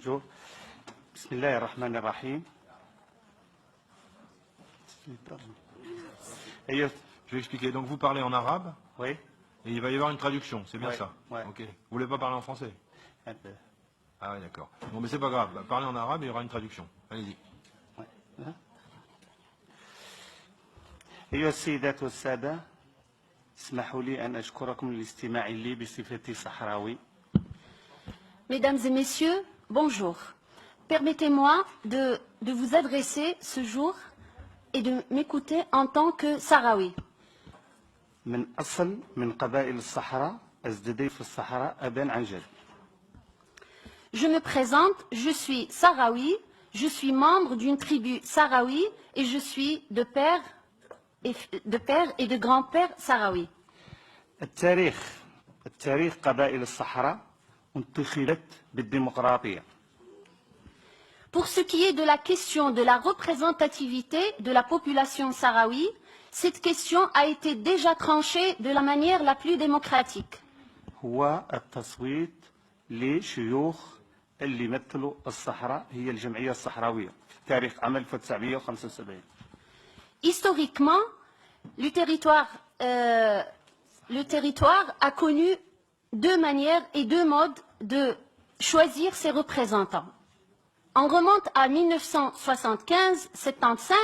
Bonjour. Bismillah ar-Rahman ar-Rahim. Je vais expliquer. Donc vous parlez en arabe Oui. et il va y avoir une traduction, c'est bien Ouais, ça? ouais. Ok. Vous voulez pas parler en français? Un peu. Ah oui, d'accord. Bon, mais c'est pas grave. Parlez en arabe et il y aura une traduction. Allez-y. Ouais. أيها السيدات والسادة، اسمحوا لي أن أشكركم للاستماع لي بصفتي صحراوي. Mesdames et messieurs, bonjour. Permettez-moi de vous adresser ce jour et de m'écouter en tant que Sahraoui. من قبائل الصحراء أزددي في الصحراء أبان عن جد. Je me présente, je suis Sahraoui, je suis membre d'une tribu Sahraoui et je suis de père et de grand-père Sahraoui. التاريخ قبائل الصحراء انتخبت بالديمقراطية. Pour ce qui est de la question de la représentativité de la population sahraoui, cette question a été déjà tranchée de la manière la plus démocratique. هو التصويت لشيوخ اللي يمثلوا الصحراء هي الجمعية الصحراوية في تاريخ عام 1975. Historiquement, le territoire a connu deux manières et deux modes de choisir ses représentants. On remonte à 1975-75,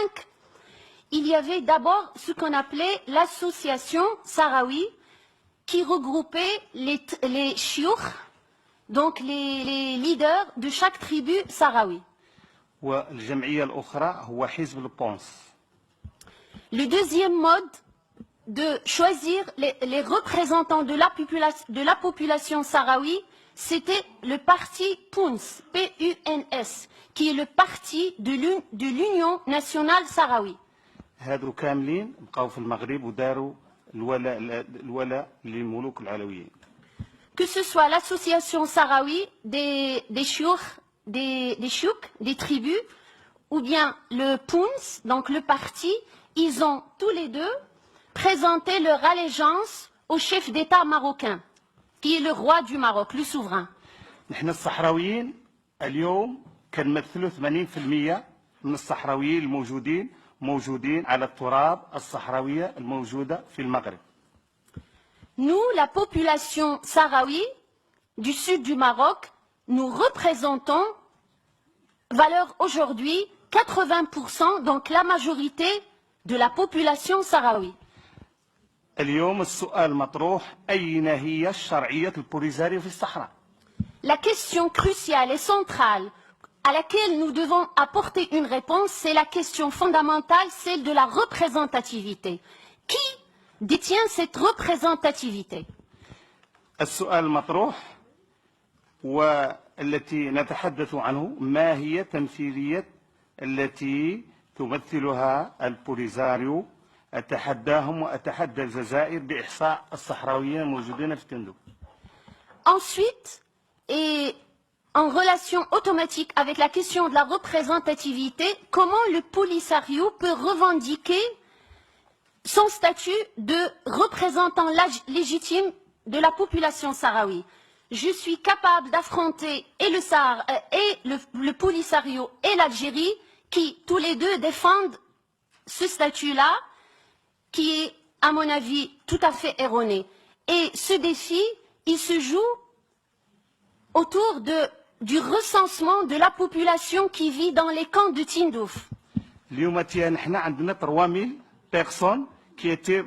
il y avait d'abord ce qu'on appelait l'association sahraoui qui regroupait les chiours, donc les leaders de chaque tribu sahraoui. والجمعية الأخرى هو حزب البونس. Le deuxième mode de choisir les représentants de la population sahraoui, c'était le parti PUNS, P-U-N-S, qui est le parti de l'Union nationale sahraoui. هادو كاملين بقاو في المغرب وداروا الولاء للملوك العلويين. Que ce soit l'association sahraoui des chiours, des chouks, des tribus, ou bien le PUNS, donc le parti, ils ont tous les deux présenté leur allégeance au chef d'État marocain, qui est le roi du Maroc, le souverain. نحن الصحراويين اليوم كنمثلوا 80% من الصحراويين الموجودين موجودين على التراب الصحراوية الموجودة في المغرب. Nous, la population sahraoui du sud du Maroc, nous représentons, valeur aujourd'hui, 80%, donc la majorité de la population sahraoui. اليوم السؤال مطروح أين هي الشرعية البوليزاريو في الصحراء؟ La question cruciale et centrale à laquelle nous devons apporter une réponse, c'est la question fondamentale, celle de la représentativité. Qui détient cette représentativité? السؤال المطروح والتي نتحدث عنه ما هي تمثيلية التي تمثلها البوليزاريو. أتحداهم وأتحدى الجزائر بإحصاء الصحراويين الموجودين في تندو. Ensuite, et en relation automatique avec la question de la représentativité, comment le Polisario peut revendiquer son statut de représentant légitime de la population sahraoui? Je suis capable d'affronter et le Sahara et le Polisario et l'Algérie qui tous les deux défendent ce statut-là qui est, à mon avis, tout à fait erroné. Et ce défi, il se joue autour du recensement de la population qui vit dans les camps de Tindouf. اليوم نحن عندنا 3000 بيرسون كي يتي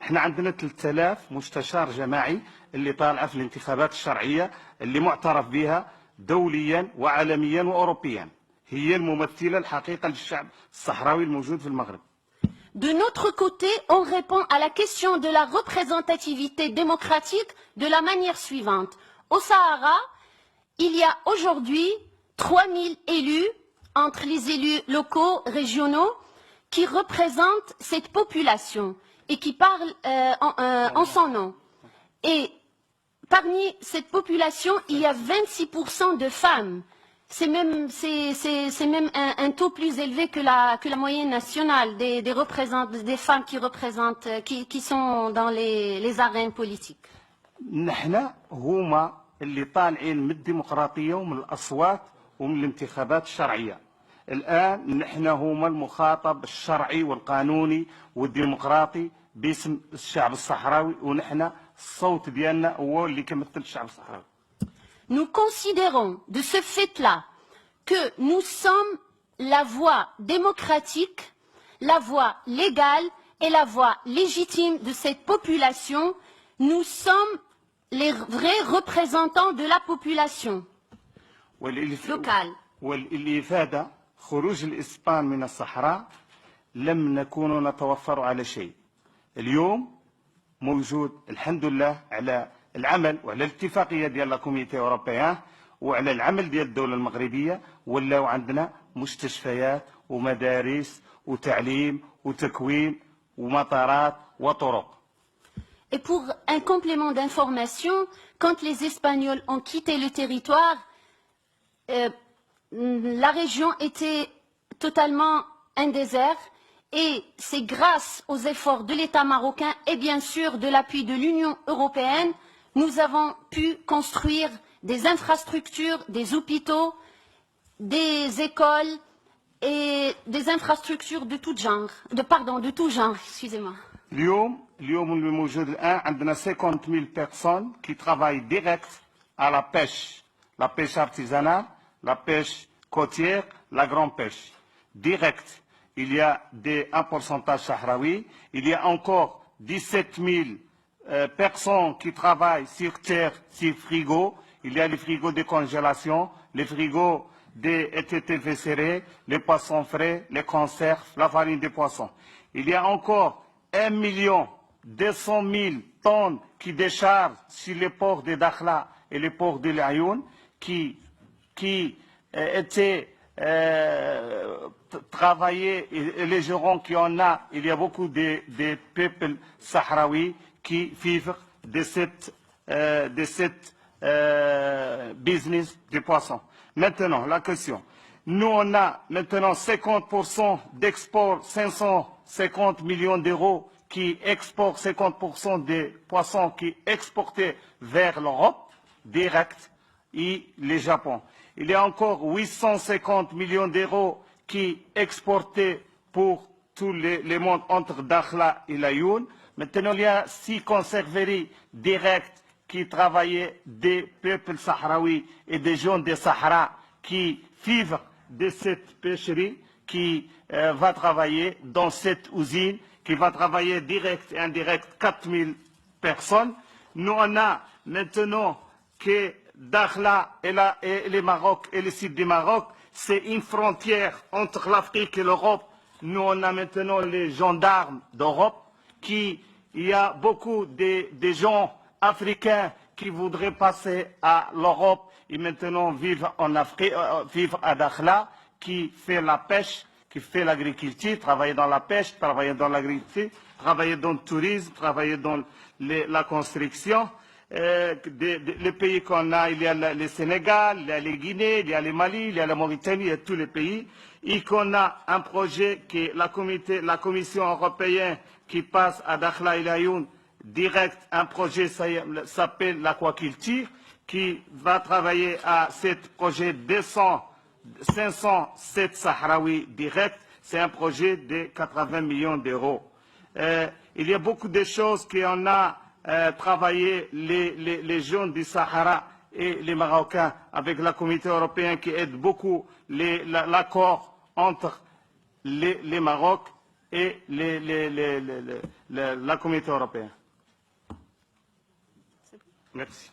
احنا عندنا 3000 مستشار جماعي اللي طالعه في الانتخابات الشرعيه اللي معترف بها دوليا وعالميا واوروبيا. هي الممثله الحقيقه للشعب الصحراوي الموجود في المغرب. De notre côté, on répond à la question de la représentativité démocratique de la manière suivante. Au Sahara, il y a aujourd'hui 3000 élus, entre les élus locaux, régionaux, qui représentent cette population et qui parlent en son nom. Et parmi cette population, il y a 26% de femmes. C'est même un taux plus élevé que la moyenne nationale des femmes qui sont dans les arènes politiques. نحن هما اللي طالعين من الديمقراطية ومن الأصوات ومن الانتخابات الشرعية. الآن نحن هما المخاطب الشرعي والقانوني والديمقراطي باسم الشعب الصحراوي، ونحن الصوت ديالنا هو اللي كيمثل الشعب الصحراوي. Nous considérons de ce fait-là que nous sommes la voie démocratique, la voie légale et la voie légitime de cette population. Nous sommes les vrais représentants de la population locale. والإفادة خروج الإسبان من الصحراء لم نكون نتوفر على شيء. اليوم موجود الحمد لله على العمل وعلى الاتفاقية ديال لا كوميتي أوروبيان وعلى العمل ديال الدولة المغربية، ولاو عندنا مستشفيات ومدارس وتعليم وتكوين ومطارات وطرق. Et pour un complément d'information, quand les Espagnols ont quitté le territoire, la région était totalement un désert, et c'est grâce aux efforts de l'État marocain et bien sûr de l'appui de l'Union européenne, nous avons pu construire des infrastructures, des hôpitaux, des écoles et des infrastructures de tout genre, de tout genre, excusez-moi. اليوم اللي موجود الآن عندنا 50,000 personnes qui travaillent direct à la pêche artisanale, la pêche côtière, la grande pêche. Direct, il y a un pourcentage sahraoui, il y a encore 17,000 personnes qui travaillent sur terre, sur frigo. Il y a les frigos de congélation, les frigos des TTV, les poissons frais, les conserves, la farine de poisson. Il y a encore 1,2 million tonnes qui déchargent sur les ports de Dakhla et les ports de l'Ayoun qui étaient travaillés, et les gérants qui en a, il y a beaucoup de peuples sahraouis qui vivent de cette business des poissons. Maintenant, la question. Nous, on a maintenant 50% d'export, 550 millions d'euros qui exportent 50% des poissons qui exportés vers l'Europe, direct, et le Japon. Il y a encore 850 millions d'euros qui exportés pour tout le monde entre Dakhla et l'Ayoun. Maintenant, il y a 6 conserveries directes qui travaillaient des peuples sahraouis et des gens des Sahara qui vivent de cette pêcherie, qui va travailler dans cette usine, qui va travailler direct et indirect 4,000 personnes. Nous, on a maintenant que Dakhla et le Maroc et le sud du Maroc, c'est une frontière entre l'Afrique et l'Europe. Nous, on a maintenant les gendarmes d'Europe, il y a beaucoup de gens africains qui voudraient passer à l'Europe et maintenant vivre en Afrique, vivre à Dakhla, qui fait la pêche, qui fait l'agriculture, travailler dans la pêche, travailler dans l'agriculture, travailler dans le tourisme, travailler dans la construction. Les pays qu'on a, il y a le Sénégal, il y a le Guinée, il y a le Mali, il y a la Mauritanie, il y a tous les pays. Et qu'on a un projet que la Commission européenne qui passe à Dakhla et l'Ayoun direct, un projet s'appelle l'aquaculture, qui va travailler à ce projet 507 Sahraouis direct. C'est un projet de 80 millions d'euros. Il y a beaucoup de choses qu'on a travaillé, les jeunes du Sahara et les Marocains, avec la Communauté européenne qui aide beaucoup l'accord entre les Maroc et la Communauté européenne. Merci.